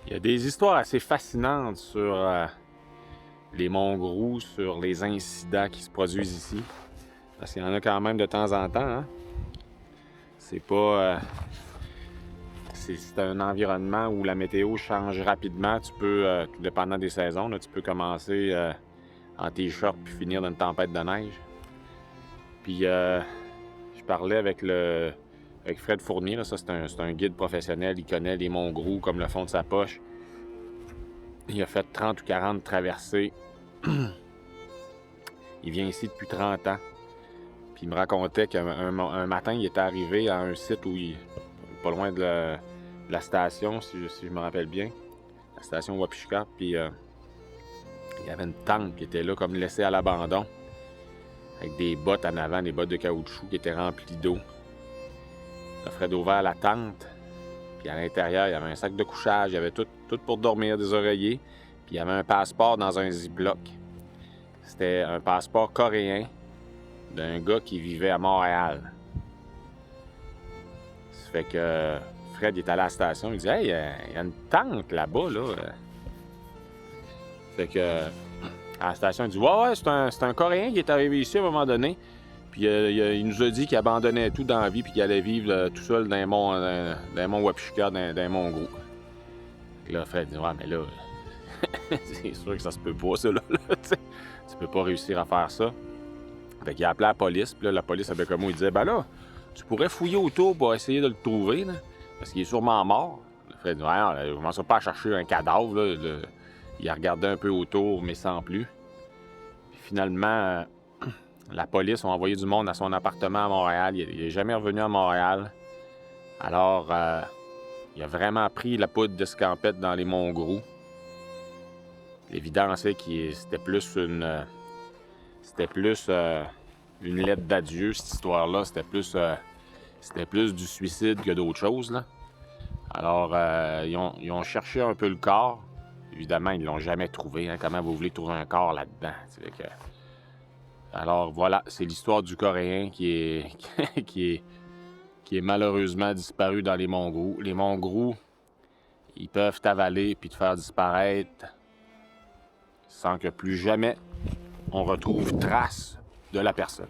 Il y a des histoires assez fascinantes sur les monts Grou, sur les incidents qui se produisent ici. Parce qu'il y en a quand même de temps en temps. Hein? C'est pas... c'est un environnement où la météo change rapidement. Tu peux, tout dépendant des saisons, là, tu peux commencer en t-shirt puis finir dans une tempête de neige. Puis je parlais avec Fred Fournier, là, ça c'est un guide professionnel, il connaît les monts Grou comme le fond de sa poche. Il a fait 30 ou 40 traversées. Il vient ici depuis 30 ans. Puis il me racontait qu'un matin, il était arrivé à un site où pas loin de la station, si je me rappelle bien, la station Wapishka. Puis il y avait une tente qui était là comme laissée à l'abandon, avec des bottes en avant, des bottes de caoutchouc qui étaient remplies d'eau. Fred a ouvert la tente, puis à l'intérieur, il y avait un sac de couchage, il y avait tout pour dormir, des oreillers, puis il y avait un passeport dans un ziploc. C'était un passeport coréen d'un gars qui vivait à Montréal. Ça fait que Fred il est allé à la station, il dit « Hey, il y a une tente là-bas, là. » Fait que à la station, il dit « Ouais, c'est un Coréen qui est arrivé ici à un moment donné. Puis il nous a dit qu'il abandonnait tout dans la vie puis qu'il allait vivre tout seul dans les monts Wapishka, dans les monts Grou. » Là, Fred dit « Ouais, mais là, c'est sûr que ça se peut pas, ça, là. Tu peux pas réussir à faire ça. » Fait qu'il a appelé la police, puis là, la police avec un mot, il disait « Ben là, tu pourrais fouiller autour pour essayer de le trouver, là, parce qu'il est sûrement mort. » Le Fred dit « Ouais, on ne commence pas à chercher un cadavre, là. » Il a regardé un peu autour, mais sans plus. Puis finalement, la police a envoyé du monde à son appartement à Montréal. Il n'est jamais revenu à Montréal. Alors, il a vraiment pris la poudre d'escampette dans les monts Grou. L'évidence est que c'était plus une lettre d'adieu, cette histoire-là. C'était plus du suicide que d'autre chose, là. Alors, ils ont cherché un peu le corps. Évidemment, ils ne l'ont jamais trouvé. Hein. Comment vous voulez trouver un corps là-dedans? Alors, voilà, c'est l'histoire du Coréen qui est malheureusement disparu dans les monts Grou. Les monts Grou, ils peuvent t'avaler puis te faire disparaître sans que plus jamais on retrouve trace de la personne.